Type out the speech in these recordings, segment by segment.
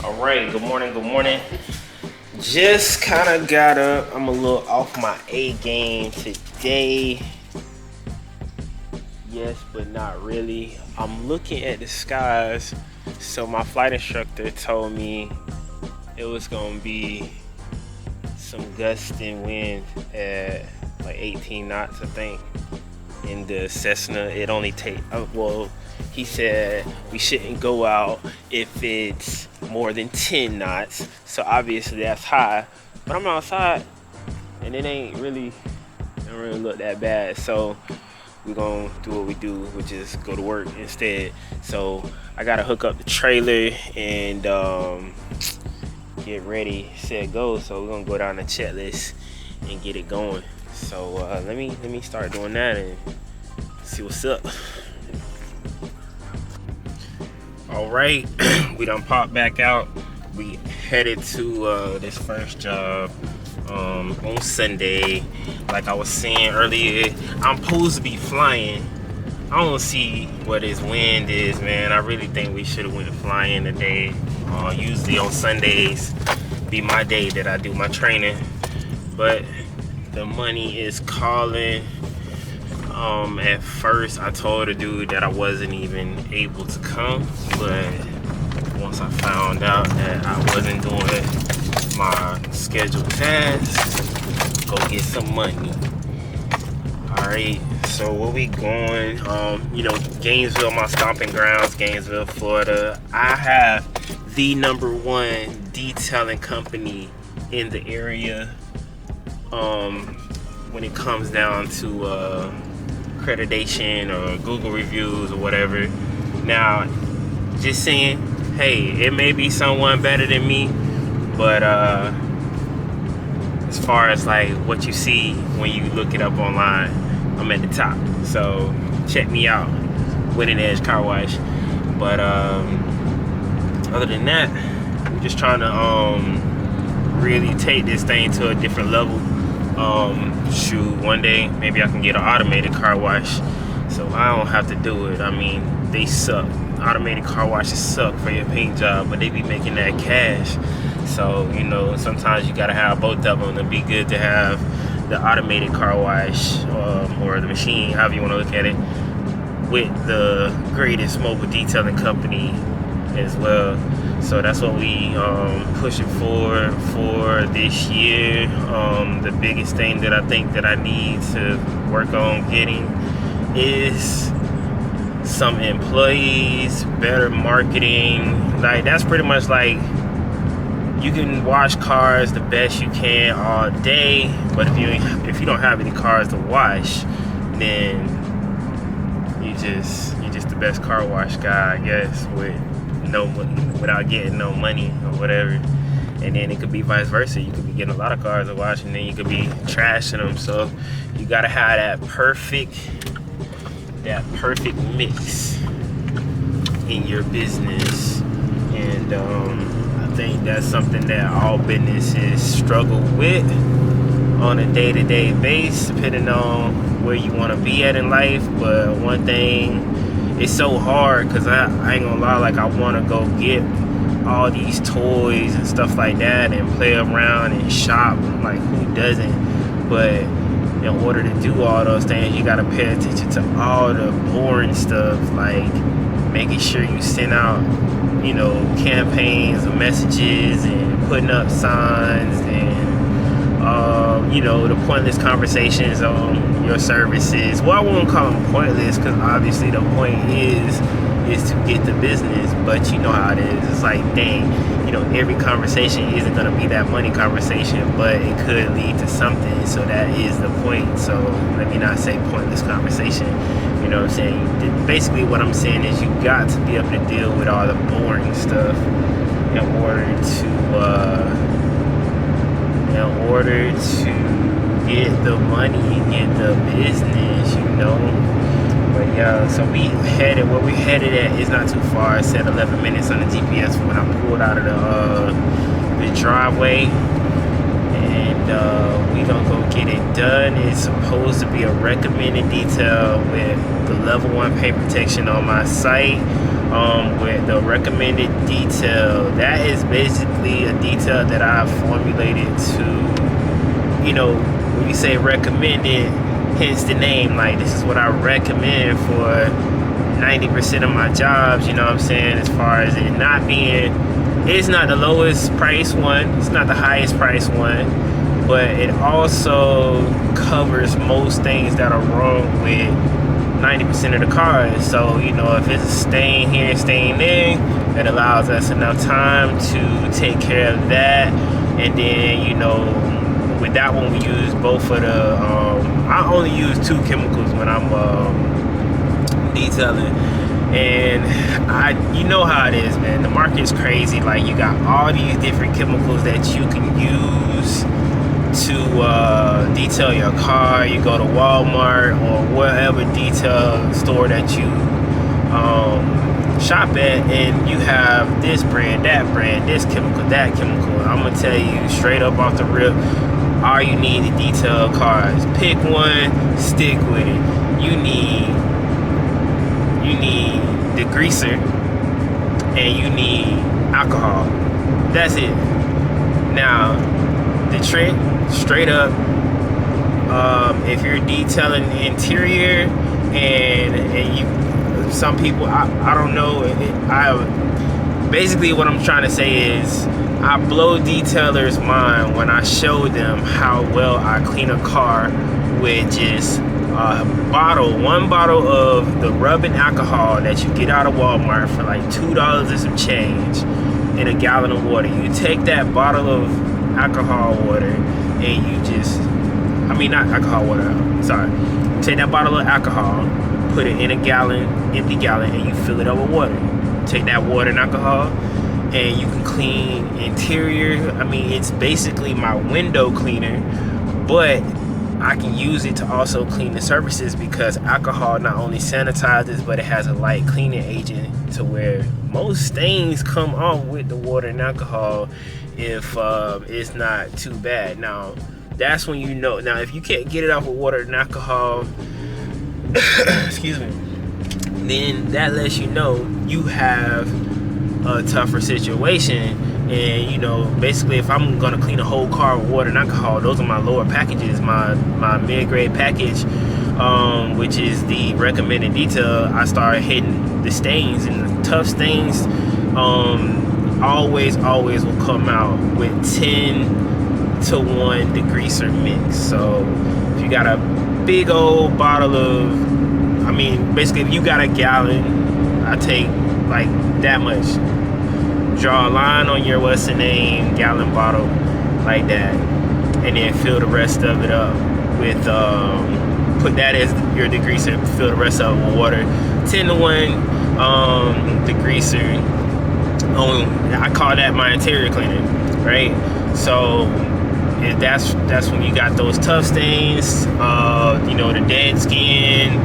All right, good morning, good morning. Just kind of got up. I'm a little off my A game today. Yes, but not really. I'm looking at the skies. So my flight instructor told me it was gonna be some gusting wind at like 18 knots, I think. In the Cessna, it only take he said we shouldn't go out if it's more than 10 knots. So obviously that's high, but I'm outside and it don't really look that bad. So we're gonna do what we do, which is go to work instead. So I gotta hook up the trailer and get ready, set, go. So we're gonna go down the checklist and get it going. So let me start doing that and see what's up. All right, we done popped back out. We headed to this first job on Sunday. Like I was saying earlier, I'm supposed to be flying. I don't see what this wind is, man. I really think we should have went flying today. Usually on Sundays be my day that I do my training, but the money is calling. At first I told the dude that I wasn't even able to come, but once I found out that I wasn't doing my scheduled tasks, go get some money. Alright, so where we going? Gainesville, my stomping grounds, Gainesville, Florida. I have the #1 detailing company in the area when it comes down to accreditation or Google reviews or whatever. Now, just saying, hey, it may be someone better than me, but as far as like what you see when you look it up online, I'm at the top. So check me out, Winning Edge Carwash. But other than that, we're just trying to really take this thing to a different level. Shoot, one day maybe I can get an automated car wash so I don't have to do it. I mean, they suck. Automated car washes suck for your paint job, but they be making that cash. So sometimes you gotta have both of them. It'd be good to have the automated car wash or the machine, however you want to look at it, with the greatest mobile detailing company as well. So that's what we pushing for this year. The biggest thing that I think that I need to work on getting is some employees, better marketing. Like that's pretty much like you can wash cars the best you can all day, but if you don't have any cars to wash, then you're just the best car wash guy, I guess, without getting no money or whatever. And then it could be vice versa. You could be getting a lot of cars to wash and then you could be trashing them. So you gotta have that perfect mix in your business. And I think that's something that all businesses struggle with on a day-to-day basis, depending on where you want to be at in life. But one thing, it's so hard because I ain't gonna lie, like I want to go get all these toys and stuff like that and play around and shop, like who doesn't? But in order to do all those things, you gotta pay attention to all the boring stuff, like making sure you send out campaigns and messages and putting up signs and the pointless conversations on your services. Well, I won't call them pointless because obviously the point is to get the business, but you know how it is. It's like, dang, every conversation isn't going to be that money conversation, but it could lead to something. So that is the point. So let me not say pointless conversation. You know what I'm saying? Basically what I'm saying is you got to be able to deal with all the boring stuff in order to get the money, get the business, But yeah, so where we headed at is not too far. It said 11 minutes on the GPS when I pulled out of the driveway. and we gonna go get it done. It's supposed to be a recommended detail with the level 1 paint protection on my site. With the recommended detail, that is basically a detail that I've formulated to, you know, when you say recommended, hence the name, like this is what I recommend for 90% of my jobs, you know what I'm saying, as far as it not being, it's not the lowest price one, it's not the highest price one, but it also covers most things that are wrong with 90% of the cars. So, you know, if it's a stain here, stain there, it allows us enough time to take care of that. And then, you know, with that one, we use both of the, I only use 2 chemicals when I'm detailing. And you know how it is, man. The market's crazy. Like, you got all these different chemicals that you can use to detail your car. You go to Walmart or whatever detail store that you shop at, and you have this brand, that brand, this chemical, that chemical. I'm gonna tell you straight up off the rip, all you need to detail cars. Pick one, stick with it. You need the greaser and you need alcohol. That's it. Now, the trick, straight up, if you're detailing the interior and you, some people, I don't know, basically what I'm trying to say is I blow detailers' mind when I show them how well I clean a car with just one bottle of the rubbing alcohol that you get out of Walmart for like $2 and some change in a gallon of water. You take that bottle of alcohol water and you just, I mean not alcohol water, sorry. Take that bottle of alcohol, put it in a gallon, empty gallon, and you fill it up with water. Take that water and alcohol and you can clean interior. I mean, it's basically my window cleaner, but I can use it to also clean the surfaces because alcohol not only sanitizes, but it has a light cleaning agent to where most stains come off with the water and alcohol if it's not too bad. Now, that's when you know. Now, if you can't get it off with water and alcohol, excuse me, then that lets you know you have a tougher situation. And you know, basically, if I'm gonna clean a whole car with water and alcohol, those are my lower packages. My mid-grade package, which is the recommended detail, I start hitting the stains, and the tough stains always will come out with 10 to 1 degreaser mix. So if you got a big old bottle of, I mean, basically if you got a gallon, I take like that much. Draw a line on your gallon bottle like that, and then fill the rest of it up with put that as your degreaser, fill the rest of it with water. 10 to 1 degreaser. I call that my interior cleaner, right? So if that's when you got those tough stains, you know, the dead skin,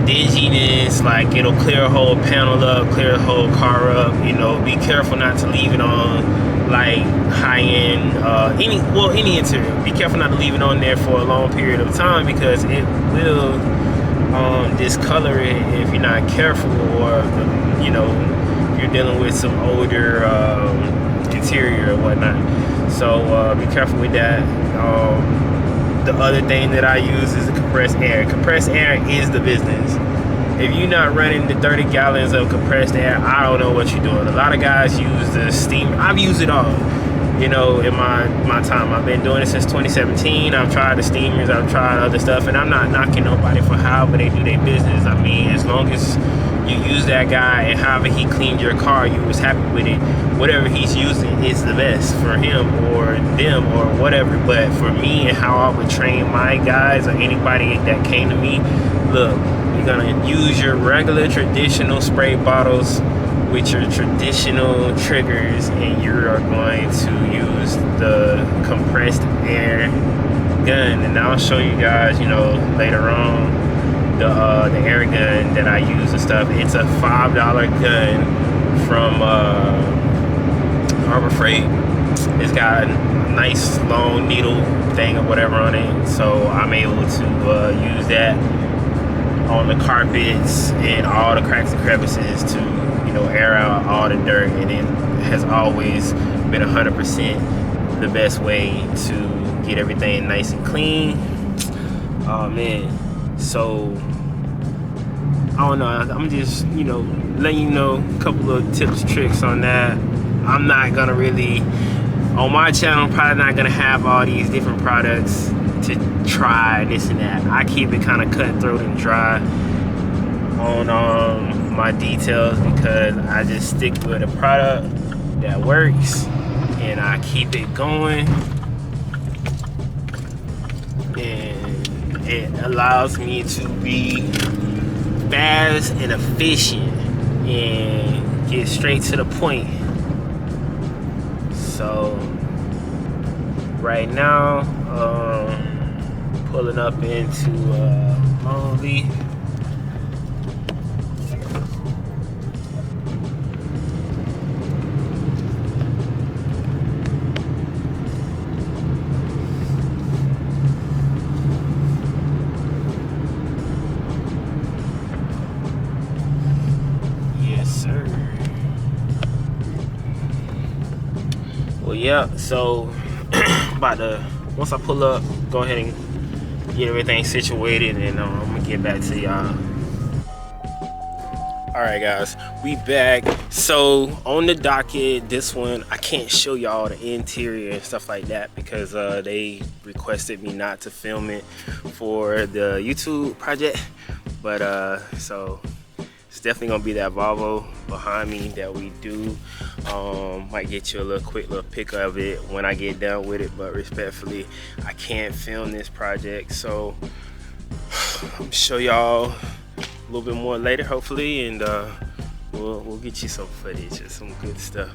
dinginess, like it'll clear a whole panel up, clear a whole car up. You know, be careful not to leave it on like high-end any interior. Be careful not to leave it on there for a long period of time because it will discolor it if you're not careful, or you know, if you're dealing with some older interior or whatnot. So be careful with that. The other thing that I use is the compressed air. Compressed air is the business. If you're not running the 30 gallons of compressed air, I don't know what you're doing. A lot of guys use the steam. I've used it all, you know, in my time. I've been doing it since 2017. I've tried the steamers, I've tried other stuff, and I'm not knocking nobody for however they do their business. I mean, as long as you use that guy and however he cleaned your car, you was happy with it, whatever he's using is the best for him or them or whatever. But for me and how I would train my guys or anybody that came to me, look, you're gonna use your regular traditional spray bottles with your traditional triggers, and you are going to use the compressed air gun. And I'll show you guys, you know, later on the air gun that I use and stuff. It's a $5 gun from Harbor Freight. It's got a nice long needle thing or whatever on it, so I'm able to use that on the carpets and all the cracks and crevices to, you know, air out all the dirt. And it has always been 100% the best way to get everything nice and clean. Oh man, so I don't know, I'm just, you know, letting you know a couple of tips, tricks on that. I'm not gonna really, on my channel, I'm probably not gonna have all these different products to try this and that. I keep it kind of cutthroat and dry on my details, because I just stick with a product that works and I keep it going, and it allows me to be fast and efficient and get straight to the point. So right now, pulling up into Lonely. Yes, sir. Well, yeah, so about to, once I pull up, go ahead and get everything situated, and I'm gonna get back to y'all. All right, guys, we back. So on the docket, this one I can't show y'all the interior and stuff like that, because they requested me not to film it for the YouTube project. But so it's definitely gonna be that Volvo behind me that we do. Might get you a quick little pic of it when I get done with it, but respectfully, I can't film this project, so I'll show y'all a little bit more later, hopefully, and we'll get you some footage and some good stuff.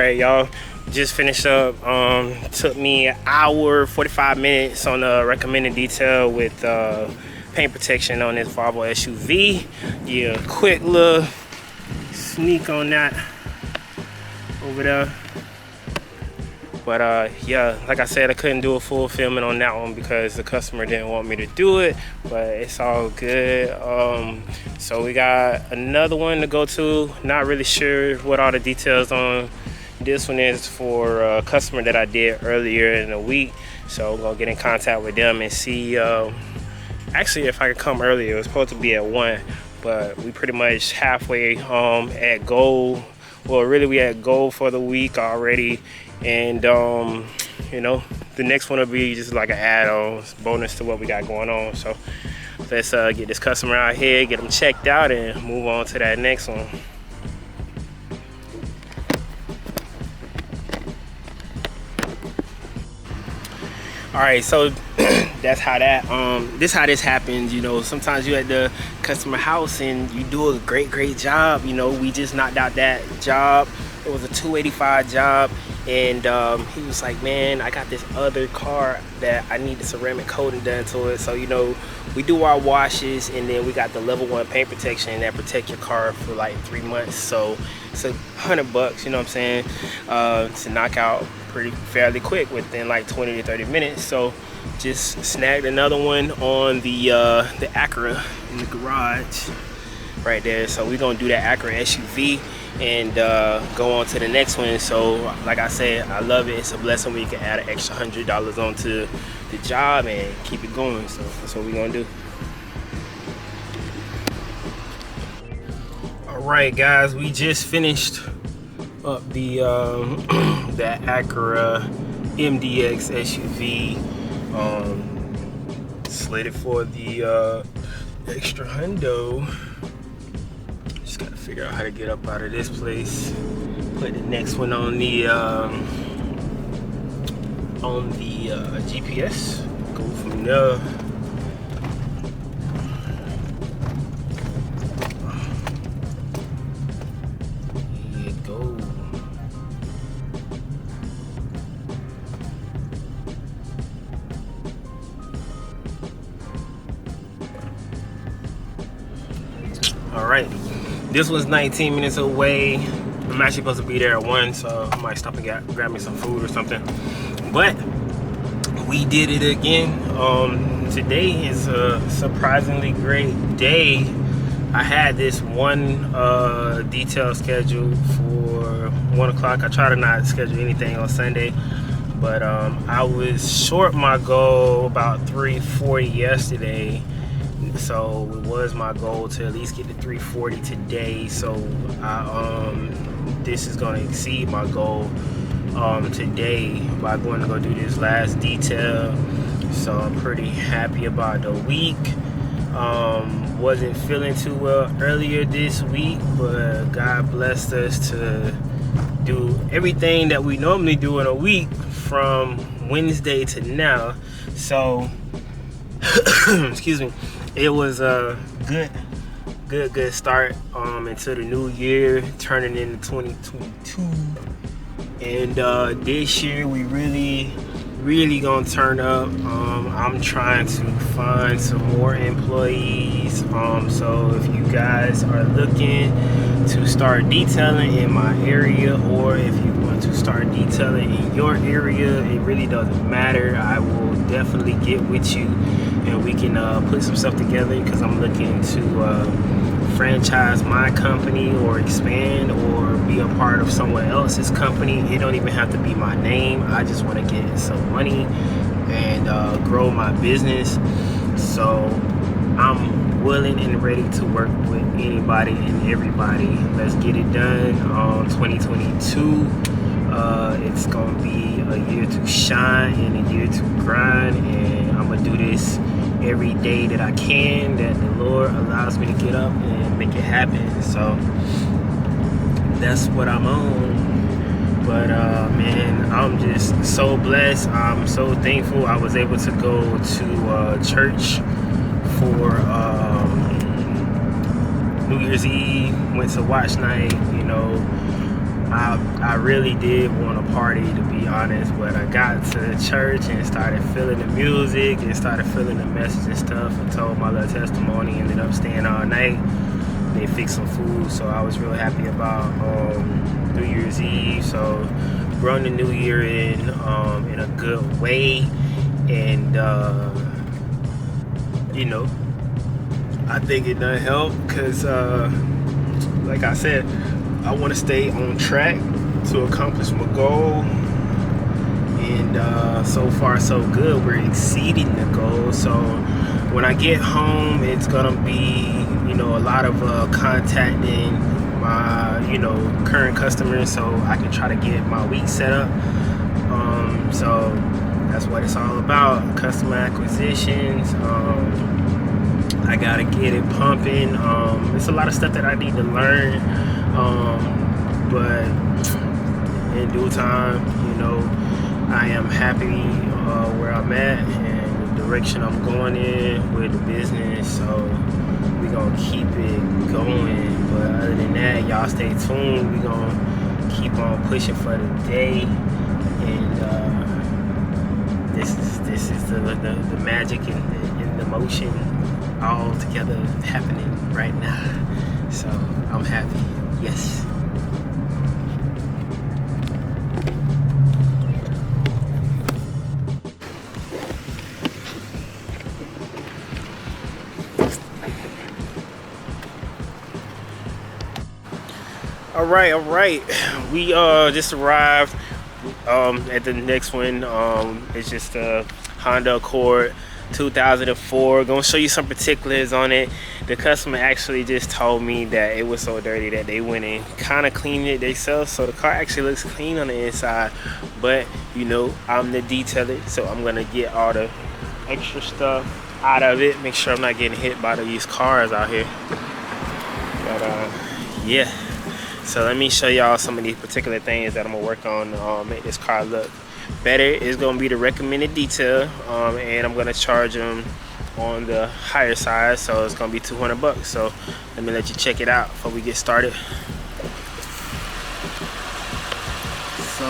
right, y'all, just finished up. Took me an hour 45 minutes on the recommended detail with paint protection on this Volvo SUV. Yeah, quick little sneak on that over there. But yeah, like I said, I couldn't do a full filming on that one because the customer didn't want me to do it, but it's all good. So we got another one to go to. Not really sure what all the details on this one is for a customer that I did earlier in the week. So I'm gonna get in contact with them and see actually if I could come earlier. It was supposed to be at 1, but we pretty much halfway at goal. Well, really we at goal for the week already. And you know, the next one will be just like an add-on bonus to what we got going on. So let's get this customer out here, get them checked out, and move on to that next one. All right, so that's how that this happens. You know, sometimes you at the customer house and you do a great job. You know, we just knocked out that job. It was a 285 job, and he was like, man, I got this other car that I need the ceramic coating done to it. So, you know, we do our washes, and then we got the level 1 paint protection that protect your car for like 3 months. So it's $100, you know what I'm saying, to knock out fairly quick within like 20 to 30 minutes. So just snagged another one on the Acura in the garage right there. So we're gonna do that Acura SUV and go on to the next one. So like I said, I love it. It's a blessing when you can add an extra $100 onto the job and keep it going. So that's what we're gonna do. All right, guys, we just finished up the that Acura MDX SUV. Slated for the extra hundo. Just gotta figure out how to get up out of this place. Put the next one on the GPS. Go from there. Here you go. All right. This was 19 minutes away. I'm actually supposed to be there at 1, so I might stop and grab me some food or something. But we did it again. Today is a surprisingly great day. I had this one detail scheduled for 1 o'clock. I try to not schedule anything on Sunday, but I was short my goal about 340 yesterday. So it was my goal to at least get to 340 today. So this is going to exceed my goal today by going to go do this last detail. So I'm pretty happy about the week. Wasn't feeling too well earlier this week, but God blessed us to do everything that we normally do in a week from Wednesday to now. So excuse me. It was a good start into the new year, turning into 2022. And this year we really gonna turn up. I'm trying to find some more employees. So if you guys are looking to start detailing in my area, or if you want to start detailing in your area, it really doesn't matter. I will definitely get with you and we can put some stuff together, because I'm looking to franchise my company or expand or be a part of someone else's company. It don't even have to be my name. I just want to get some money and grow my business. So I'm willing and ready to work with anybody and everybody. Let's get it done. 2022, it's gonna be a year to shine and a year to grind, and I'm gonna do this every day that I can, that the Lord allows me to get up and make it happen. So that's what I'm on. But man, I'm just so blessed. I'm so thankful. I was able to go to church for New Year's Eve. Went to watch night, you know. I really did want to party, to be honest, but I got to church and started feeling the music and started feeling the message and stuff, and told my little testimony. Ended up staying all night. They fixed some food, so I was real happy about New Year's Eve. So run the new year in a good way, and you know, I think it done help, because like I said, I want to stay on track to accomplish my goal, and so far so good. We're exceeding the goal. So when I get home, it's gonna be, you know, a lot of contacting my, you know, current customers, so I can try to get my week set up. So that's what it's all about, customer acquisitions. I gotta get it pumping. It's a lot of stuff that I need to learn, but in due time, you know, I am happy where I'm at and the direction I'm going in with the business. So we gonna keep it going. But other than that, y'all stay tuned. We gonna keep on pushing for the day, and this is the magic in the motion all together happening right now. So I'm happy. Yes. All right. We just arrived at the next one. It's just a Honda Accord 2004. Gonna show you some particulars on it. The customer actually just told me that it was so dirty that they went and kind of cleaned it themselves, so the car actually looks clean on the inside. But you know, I'm the detailer, so I'm gonna get all the extra stuff out of it, make sure I'm not getting hit by these cars out here. But yeah, so let me show y'all some of these particular things that I'm gonna work on to make this car look better. Is gonna be the recommended detail, and I'm gonna charge them on the higher side, so it's gonna be $200. So let me let you check it out before we get started. So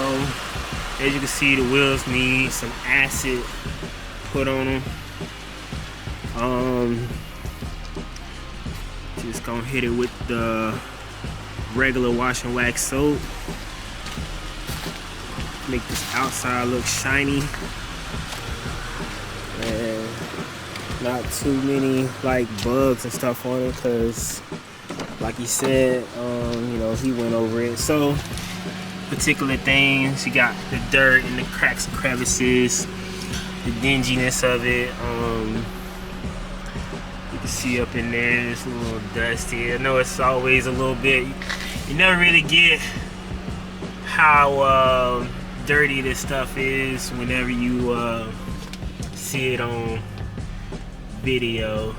as you can see, the wheels need some acid put on them. Just gonna hit it with the regular wash and wax soap. Make this outside look shiny, and not too many like bugs and stuff on it, because like he said, you know, he went over it. So particular things, you got the dirt and the cracks and crevices, the dinginess of it. You can see up in there, it's a little dusty. I know it's always a little bit, you never really get how dirty this stuff is whenever you see it on video.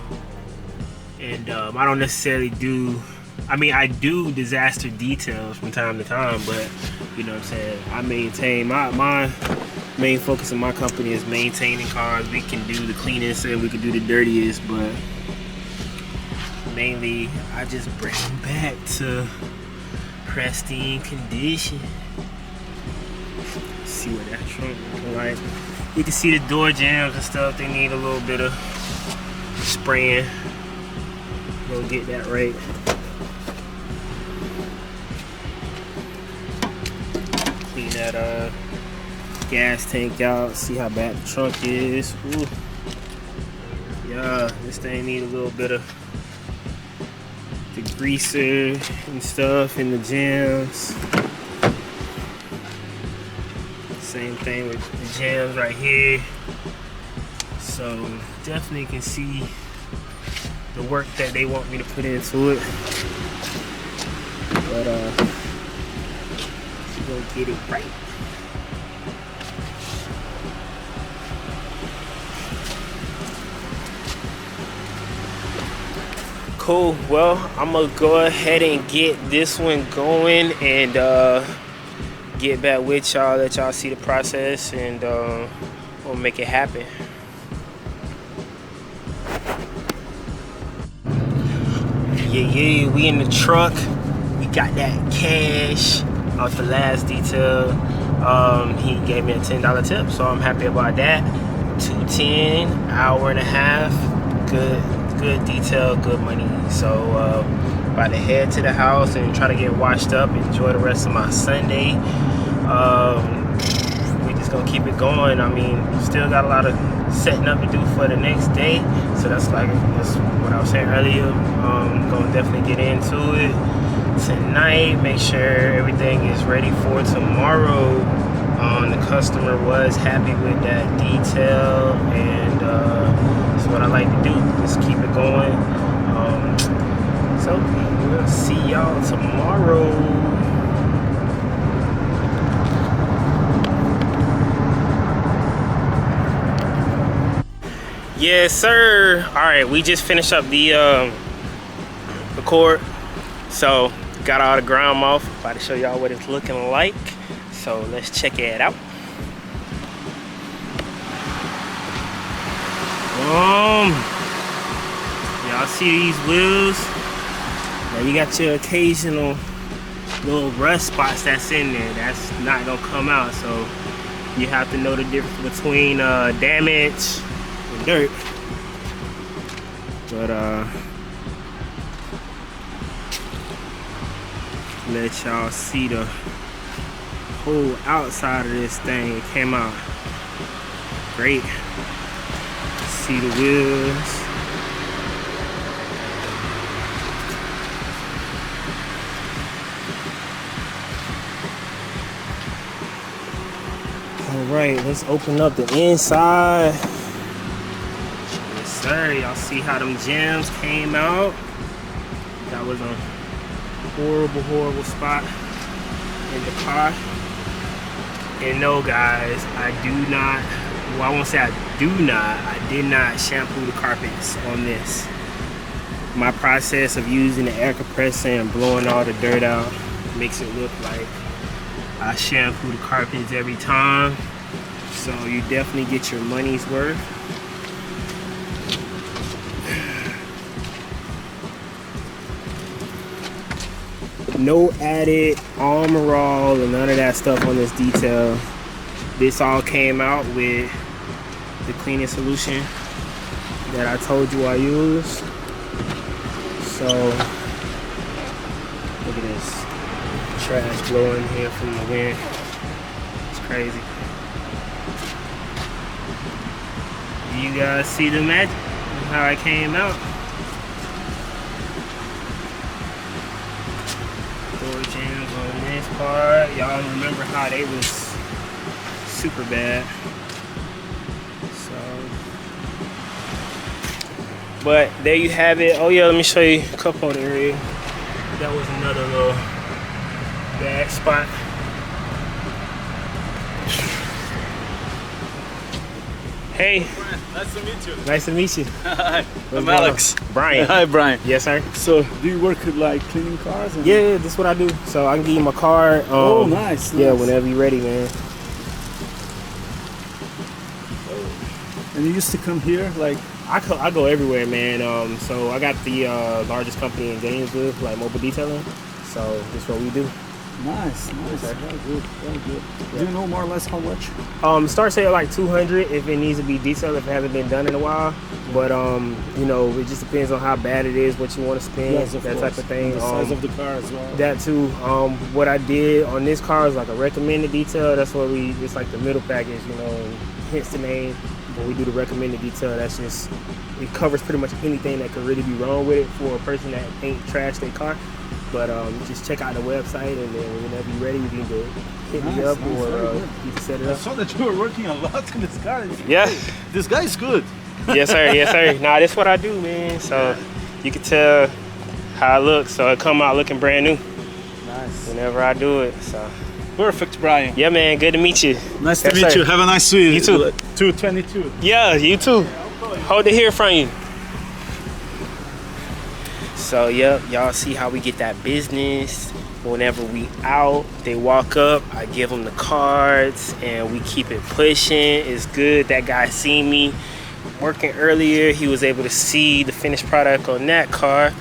And I don't necessarily do, I mean, I do disaster details from time to time, but you know what I'm saying, I maintain my main focus in my company is maintaining cars. We can do the cleanest and we can do the dirtiest, but mainly I just bring them back to pristine condition. See what that trunk looking like. You can see the door jambs and stuff. They need a little bit of spraying. We'll get that right. Clean that gas tank out. See how bad the trunk is. Ooh. Yeah, this thing need a little bit of the greaser and stuff in the jams. Same thing with the jams right here. So definitely can see the work that they want me to put into it. But we'll get it right. Cool. Well, I'm gonna go ahead and get this one going and get back with y'all, let y'all see the process, and we'll make it happen. Yeah, we in the truck. We got that cash. off the last detail. He gave me a $10 tip, so I'm happy about that. 210, hour and a half, good detail, good money. So about to head to the house and try to get washed up, enjoy the rest of my Sunday. We just gonna keep it going. I mean, still got a lot of setting up to do for the next day, so that's what I was saying earlier. Gonna definitely get into it tonight, make sure everything is ready for tomorrow. The customer was happy with that detail, and that's what I like to do, just keep it going. So we'll see y'all tomorrow. Yes, sir. All right, we just finished up the cord. So got all the ground off. About to show y'all what it's looking like. So let's check it out. Y'all see these wheels? Now you got your occasional little rust spots that's in there. That's not gonna come out. So you have to know the difference between damage and dirt. But let y'all see the whole outside of this thing. It came out great. See the wheels. All right, let's open up the inside. Yes, sir. Y'all see how them gems came out? That was a horrible spot in the car. And no, guys, I did not shampoo the carpets on this. My process of using the air compressor and blowing all the dirt out makes it look like I shampoo the carpets every time. So you definitely get your money's worth. No added armor all and none of that stuff on this detail. This all came out with the cleaning solution that I told you I use. So look at this trash blowing here from the wind. It's crazy. You guys see the magic, how it came out. Door jams on this part. Y'all remember how they was super bad. So, but there you have it. Oh yeah, let me show you a couple other areas. That was another little bad spot. Hey. Nice to meet you. Nice to meet you. Hi, I'm Alex. Brian. Hi, Brian. Yes, sir. So, do you work with like cleaning cars? Yeah, that's what I do. So I can give you my card. Oh, nice. Yeah, whenever you're ready, man. And you used to come here, like? I go everywhere, man. So I got the largest company in Gainesville, like mobile detailing. So that's what we do. Nice. Okay. Very good. Yeah. Do you know more or less how much? Start say at like 200 if it needs to be detailed, if it hasn't been done in a while. But you know, it just depends on how bad it is, what you want to spend, Yes, that course. type of thing. And the size of the car as well. That too. What I did on this car is like a recommended detail. That's what it's like the middle package, you know, hence the name. When we do the recommended detail, that's just, it covers pretty much anything that could really be wrong with it for a person that ain't trashed their car. But just check out the website, and then whenever you're ready, you can either hit me up or you can set it I up. saw that you were working a lot in this car. Yeah. This guy is good. Yes, sir. Yes, sir. Nah, that's what I do, man. So you can tell how it looks. So it come out looking brand new. Nice. Whenever I do it. So Perfect, Brian. yeah, man. Good to meet you. Nice to Yes, meet sir. you. Have a nice week. You too. 222. Yeah, you too. Hope to hear from you. So yep, y'all see how we get that business. Whenever we out, they walk up, I give them the cards, and we keep it pushing. It's good. That guy seen me working earlier. He was able to see the finished product on that car.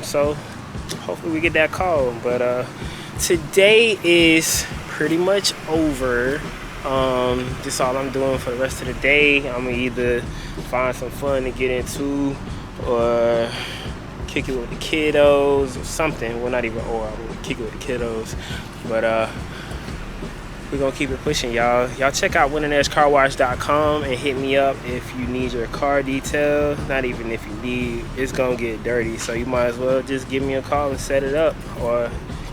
So hopefully we get that call. But today is pretty much over. Just all I'm doing for the rest of the day. I'm gonna either find some fun to get into or kick it with the kiddos or something. Well, not even or, I'm gonna kick it with the kiddos. But we're gonna keep it pushing, y'all. Y'all check out winningedgecarwash.com and hit me up if you need your car detail. Not even if you need, it's gonna get dirty, so you might as well just give me a call and set it up, or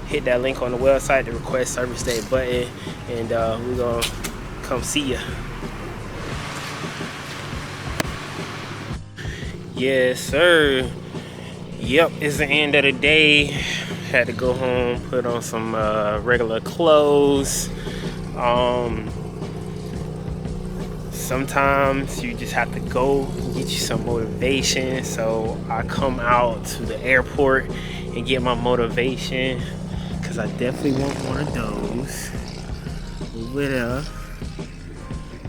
hit that link on the website, the request service day button, and we're gonna come see ya. Yes, sir. Yep, it's the end of the day. Had to go home, put on some regular clothes. Sometimes you just have to go get you some motivation. So I come out to the airport and get my motivation, because I definitely want one of those. Move it up.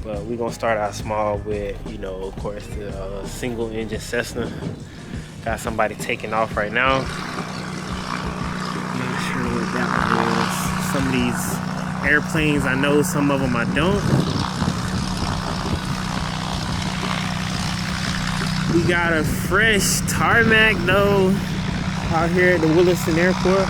But we're gonna start out small with, you know, of course, the single engine Cessna. Got somebody taking off right now. Not sure what that one is. Some of these airplanes I know, some of them I don't. We got a fresh tarmac though out here at the Williston Airport.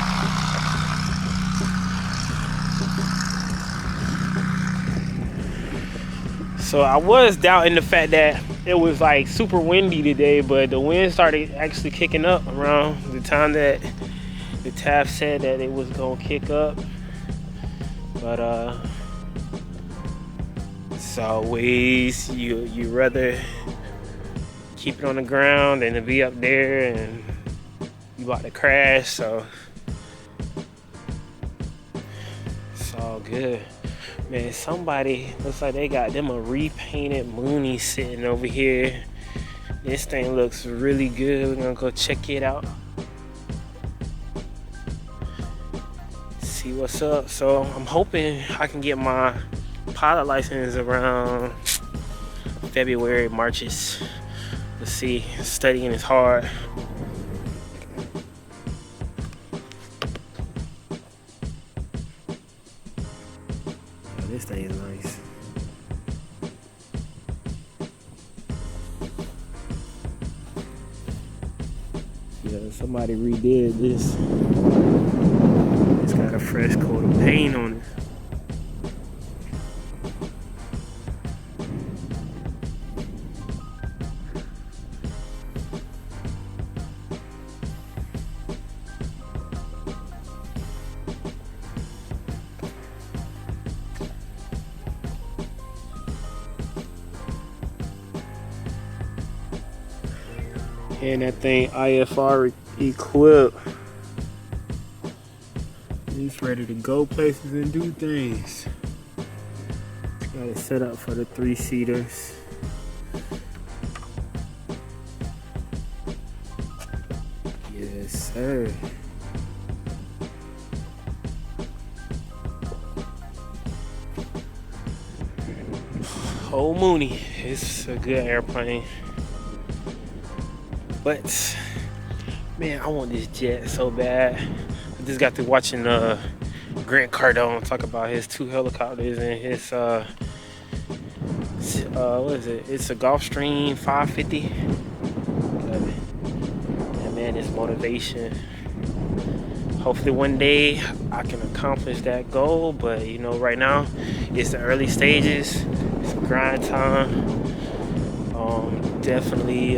So I was doubting the fact that it was like super windy today, but the wind started actually kicking up around the time that the TAF said that it was gonna kick up. But it's always you rather keep it on the ground than to be up there and you about to crash, so it's all good. Man, somebody looks like they got them a repainted Mooney sitting over here. This thing looks really good. We're gonna go check it out, see what's up. So I'm hoping I can get my pilot license around February, Marches. Let's see. Studying is hard. This thing is nice. Yeah, somebody redid this. It's got a fresh coat of paint on it. And that thing IFR equipped. It's ready to go places and do things. Got it set up for the 3-seaters. Yes, sir. Old Mooney. It's a good airplane. But man, I want this jet so bad. I just got to watching Grant Cardone talk about his 2 helicopters and his what is it? It's a Gulfstream 550. And man, it's motivation. Hopefully one day I can accomplish that goal, but you know, right now it's the early stages. It's grind time. Definitely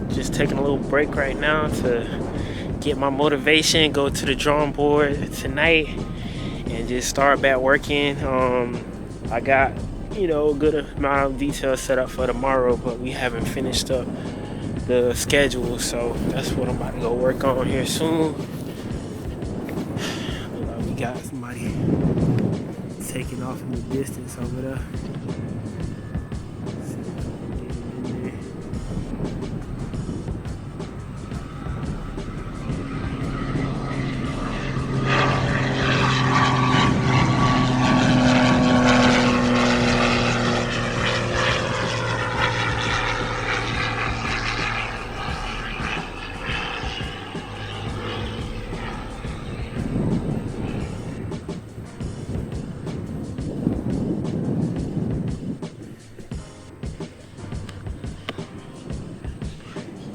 just taking a little break right now to get my motivation, go to the drawing board tonight and just start back working. I got, you know, a good amount of details set up for tomorrow, but we haven't finished up the schedule, so that's what I'm about to go work on here soon. We got somebody taking off in the distance over there.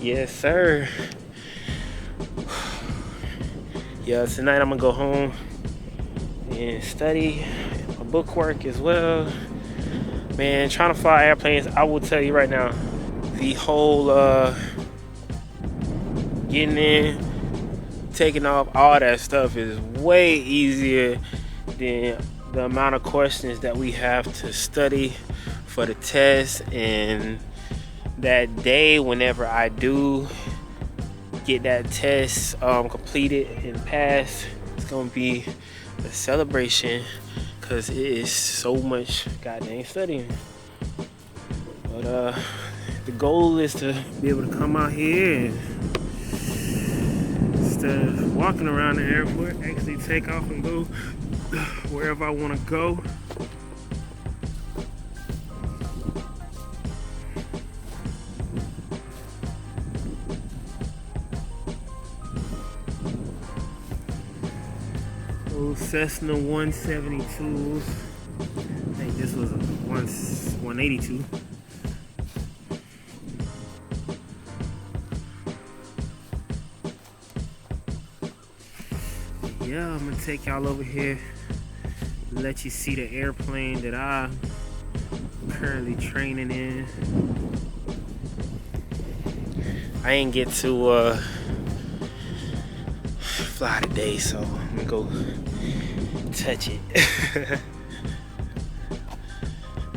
Yes, sir. Yeah, tonight I'm gonna go home and study my book work as well. Man, trying to fly airplanes, I will tell you right now, the whole getting in, taking off, all that stuff is way easier than the amount of questions that we have to study for the test. And that day, whenever I do get that test completed and passed, it's gonna be a celebration because it is so much goddamn studying. But the goal is to be able to come out here and, instead of walking around the airport, actually take off and go wherever I want to go. Cessna 172s. I think this was a 182. Yeah, I'm gonna take y'all over here, let you see the airplane that I'm currently training in. I ain't get to fly today, so I'm gonna go touch it.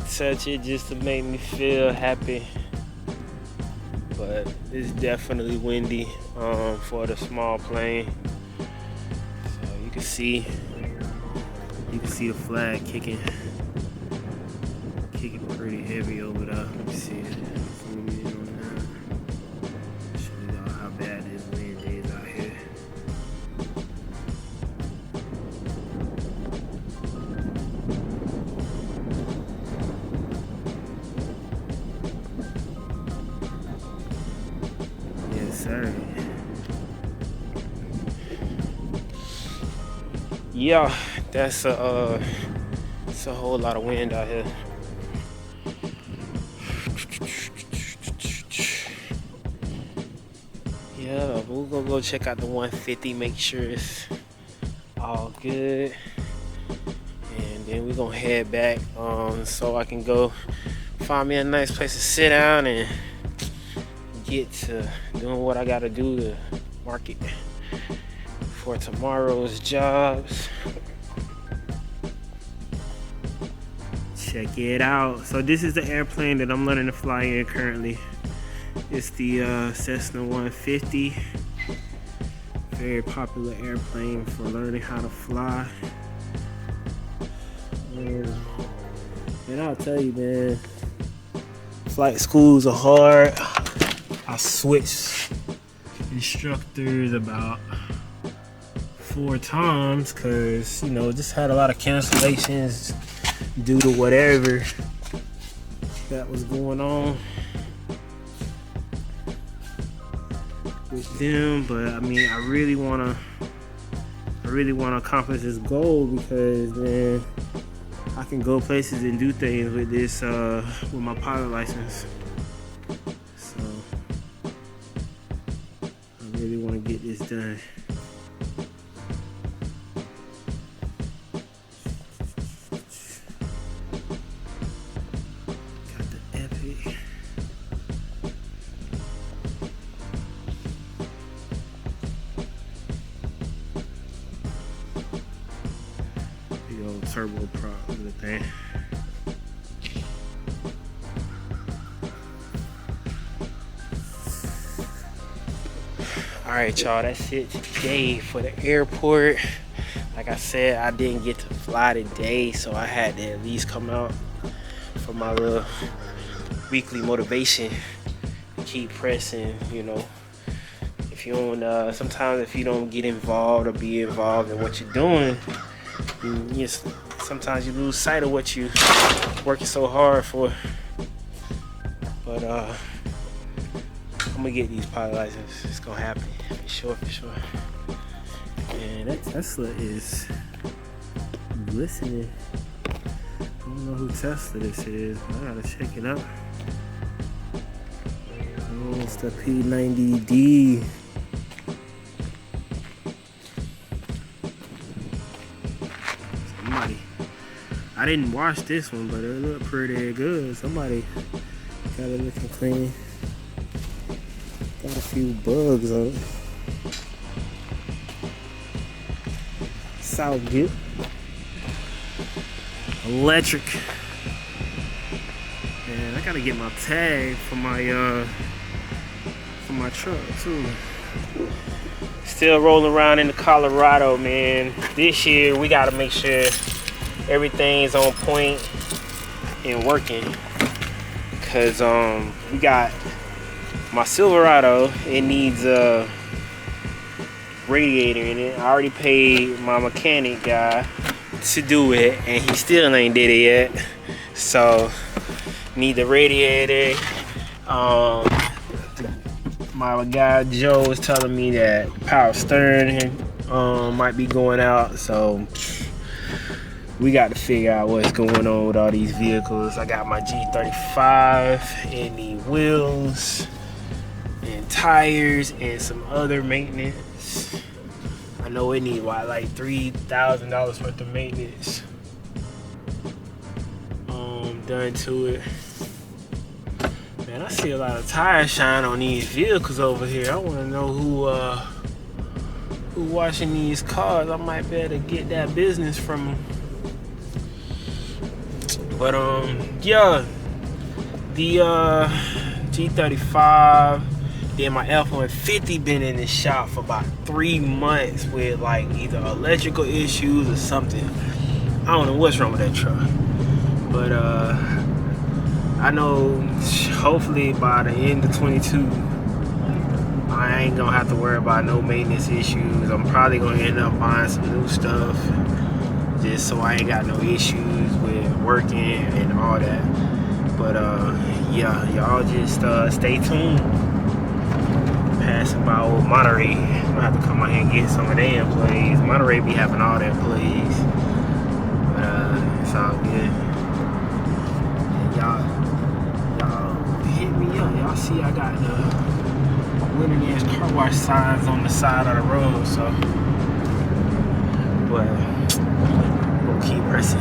Touch it just to make me feel happy. But it's definitely windy for the small plane. So you can see the flag kicking pretty heavy over there. Let me see it. Zoom in on that. Show y'all how bad this wind is out here. Sir. Yeah, it's a whole lot of wind out here. Yeah, we're gonna go check out the 150, make sure it's all good, and then we're gonna head back so I can go find me a nice place to sit down and get to doing what I gotta do to market for tomorrow's jobs. Check it out. So this is the airplane that I'm learning to fly in currently. It's the Cessna 150. Very popular airplane for learning how to fly. And I'll tell you, man, flight schools are hard. I switched instructors about 4 times because, you know, just had a lot of cancellations due to whatever that was going on with them. But I mean, I really want to accomplish this goal because, man, I can go places and do things with this with my pilot license. I really want to get this done. Got the Epic. Big old turbo prop with the thing. Alright, y'all, that's it today for the airport. Like I said, I didn't get to fly today, so I had to at least come out for my little weekly motivation to keep pressing. You know, if you don't, sometimes if you don't get involved or be involved in what you're doing, sometimes you lose sight of what you're working so hard for. But I'm gonna get these pilot licenses. It's gonna happen, for sure. And that Tesla is glistening. I don't know who Tesla this is, but I gotta check it out. Oh, it's the P90D. Somebody, I didn't wash this one, but it looked pretty good. Somebody got it looking clean. Got a few bugs on it. Sound good. Electric. Man, I gotta get my tag for my truck too. Still rolling around in Colorado, man. This year we gotta make sure everything's on point and working. Cause we got my Silverado, it needs a radiator in it. I already paid my mechanic guy to do it and he still ain't did it yet. So need the radiator. My guy Joe was telling me that power steering might be going out, so we got to figure out what's going on with all these vehicles. I got my G35 and the wheels and tires and some other maintenance. I know it need like $3,000 worth of maintenance done to it. Man, I see a lot of tire shine on these vehicles over here. I want to know who washing these cars. I might be able to get that business from them. But yeah, the G35, then my F-150 been in the shop for about 3 months with like either electrical issues or something. I don't know what's wrong with that truck, but I know hopefully by the end of 22 I ain't gonna have to worry about no maintenance issues. I'm probably gonna end up buying some new stuff just so I ain't got no issues with working and all that. But yeah, y'all just stay tuned. Passing by old Monterey, I'm gonna have to come out here and get some of their employees. Monterey be having all their employees, but it's all good. And y'all hit me up. Y'all see I got the Winning Edge Carwash signs on the side of the road, so but we'll keep pressing.